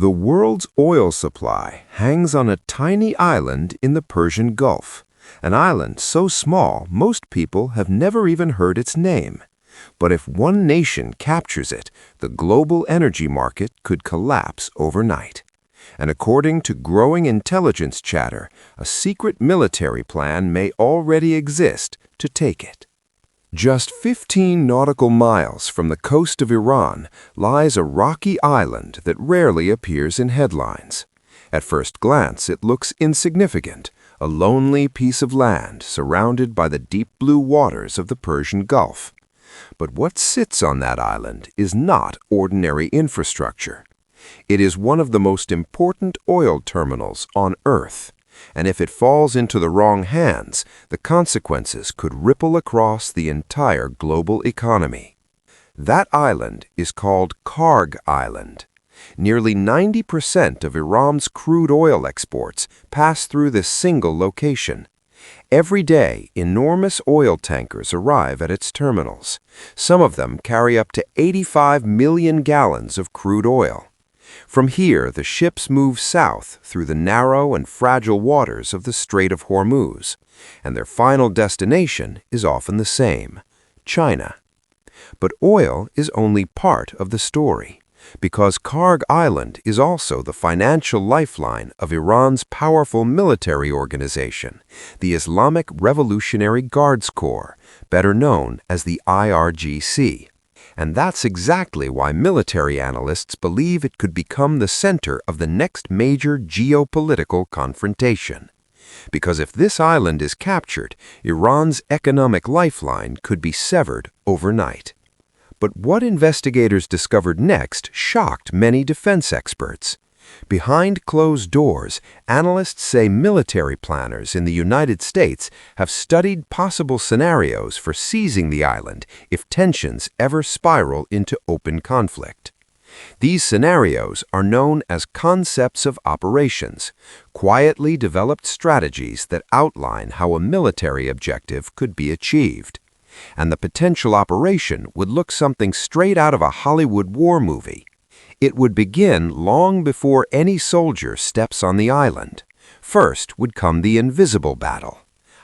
The world's oil supply hangs on a tiny island in the Persian Gulf, an island so small most people have never even heard its name. But if one nation captures it, the global energy market could collapse overnight. And according to growing intelligence chatter, a secret military plan may already exist to take it. Just 15 nautical miles from the coast of Iran lies a rocky island that rarely appears in headlines. At first glance, it looks insignificant, a lonely piece of land surrounded by the deep blue waters of the Persian Gulf. But what sits on that island is not ordinary infrastructure. It is one of the most important oil terminals on Earth. And if it falls into the wrong hands, the consequences could ripple across the entire global economy. That island is called Kharg Island. Nearly 90% of Iran's crude oil exports pass through this single location. Every day, enormous oil tankers arrive at its terminals. Some of them carry up to 85 million gallons of crude oil. From here, the ships move south through the narrow and fragile waters of the Strait of Hormuz, and their final destination is often the same: China. But oil is only part of the story, because Kharg Island is also the financial lifeline of Iran's powerful military organization, the Islamic Revolutionary Guards Corps, better known as the IRGC. And that's exactly why military analysts believe it could become the center of the next major geopolitical confrontation. Because if this island is captured, Iran's economic lifeline could be severed overnight. But what investigators discovered next shocked many defense experts. Behind closed doors, analysts say military planners in the United States have studied possible scenarios for seizing the island if tensions ever spiral into open conflict. These scenarios are known as concepts of operations, quietly developed strategies that outline how a military objective could be achieved. And the potential operation would look something straight out of a Hollywood war movie. It would begin long before any soldier steps on the island. First would come the invisible battle.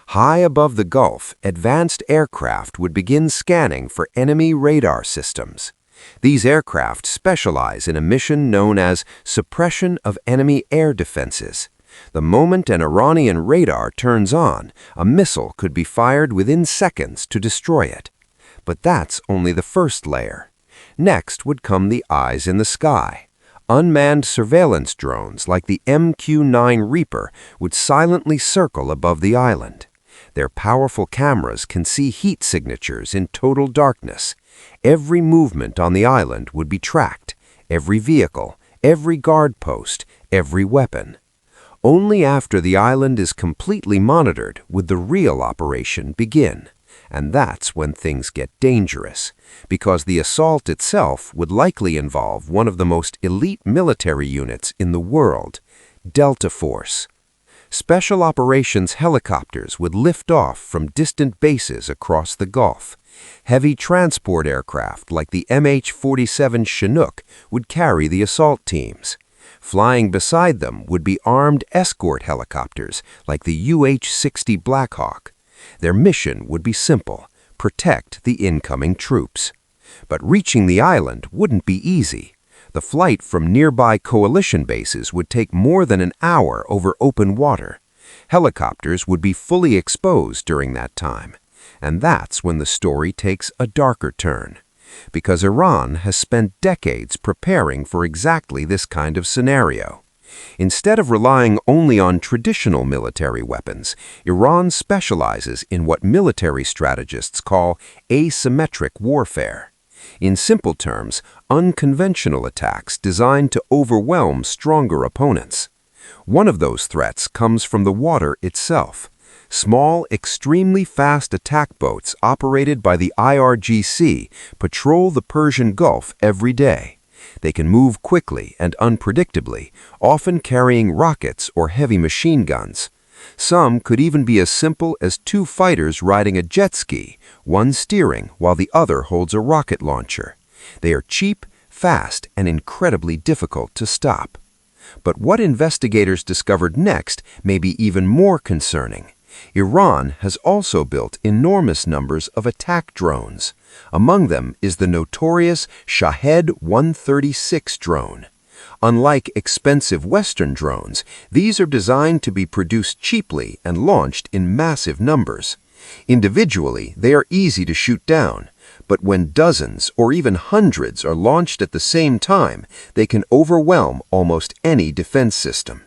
High above the Gulf, advanced aircraft would begin scanning for enemy radar systems. These aircraft specialize in a mission known as suppression of enemy air defenses. The moment an Iranian radar turns on, a missile could be fired within seconds to destroy it. But that's only the first layer. Next would come the eyes in the sky. Unmanned surveillance drones like the MQ-9 Reaper would silently circle above the island. Their powerful cameras can see heat signatures in total darkness. Every movement on the island would be tracked, every vehicle, every guard post, every weapon. Only after the island is completely monitored would the real operation begin. And that's when things get dangerous, because the assault itself would likely involve one of the most elite military units in the world, Delta Force. Special operations helicopters would lift off from distant bases across the Gulf. Heavy transport aircraft like the MH-47 Chinook would carry the assault teams. Flying beside them would be armed escort helicopters like the UH-60 Blackhawk. Their mission would be simple: protect the incoming troops. But reaching the island wouldn't be easy. The flight from nearby coalition bases would take more than an hour over open water. Helicopters would be fully exposed during that time. And that's when the story takes a darker turn. Because Iran has spent decades preparing for exactly this kind of scenario. Instead of relying only on traditional military weapons, Iran specializes in what military strategists call asymmetric warfare. In simple terms, unconventional attacks designed to overwhelm stronger opponents. One of those threats comes from the water itself. Small, extremely fast attack boats operated by the IRGC patrol the Persian Gulf every day. They can move quickly and unpredictably, often carrying rockets or heavy machine guns. Some could even be as simple as two fighters riding a jet ski, one steering while the other holds a rocket launcher. They are cheap, fast, and incredibly difficult to stop. But what investigators discovered next may be even more concerning. Iran has also built enormous numbers of attack drones. Among them is the notorious Shahed 136 drone. Unlike expensive Western drones, these are designed to be produced cheaply and launched in massive numbers. Individually, they are easy to shoot down, but when dozens or even hundreds are launched at the same time, they can overwhelm almost any defense system.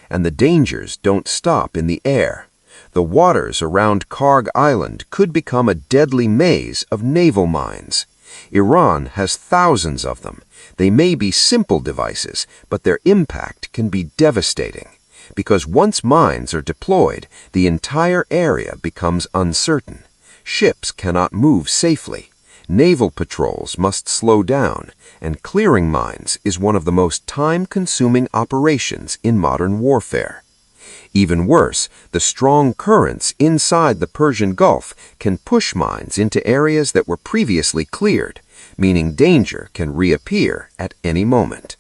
And the dangers don't stop in the air. The waters around Kharg Island could become a deadly maze of naval mines. Iran has thousands of them. They may be simple devices, but their impact can be devastating. Because once mines are deployed, the entire area becomes uncertain. Ships cannot move safely. Naval patrols must slow down, and clearing mines is one of the most time-consuming operations in modern warfare. Even worse, the strong currents inside the Persian Gulf can push mines into areas that were previously cleared, meaning danger can reappear at any moment.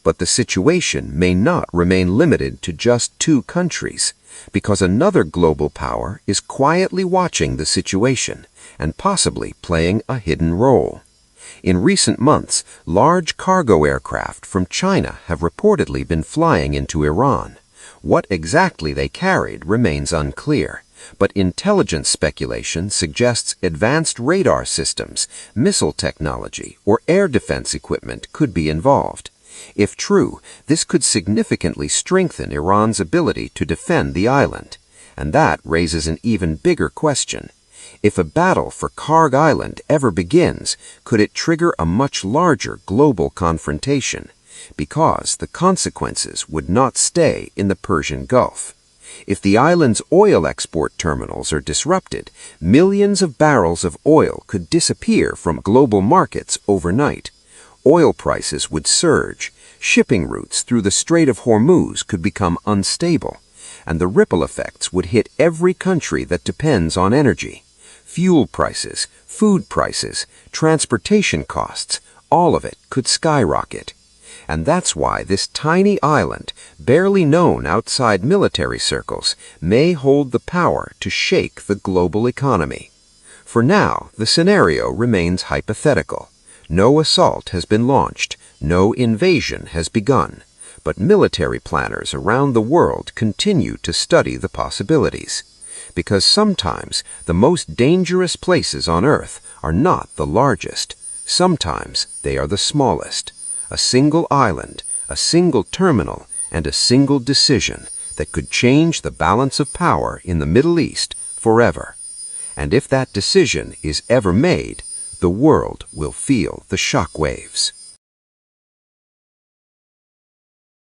But the situation may not remain limited to just two countries, because another global power is quietly watching the situation and possibly playing a hidden role. In recent months, large cargo aircraft from China have reportedly been flying into Iran. What exactly they carried remains unclear, but intelligence speculation suggests advanced radar systems, missile technology, or air defense equipment could be involved. If true, this could significantly strengthen Iran's ability to defend the island. And that raises an even bigger question. If a battle for Kharg Island ever begins, could it trigger a much larger global confrontation? Because the consequences would not stay in the Persian Gulf. If the island's oil export terminals are disrupted, millions of barrels of oil could disappear from global markets overnight. Oil prices would surge, shipping routes through the Strait of Hormuz could become unstable, and the ripple effects would hit every country that depends on energy. Fuel prices, food prices, transportation costs, all of it could skyrocket. And that's why this tiny island, barely known outside military circles, may hold the power to shake the global economy. For now, the scenario remains hypothetical. No assault has been launched, no invasion has begun, but military planners around the world continue to study the possibilities. Because sometimes the most dangerous places on Earth are not the largest. Sometimes they are the smallest. A single island, a single terminal, and a single decision that could change the balance of power in the Middle East forever. And if that decision is ever made, the world will feel the shockwaves.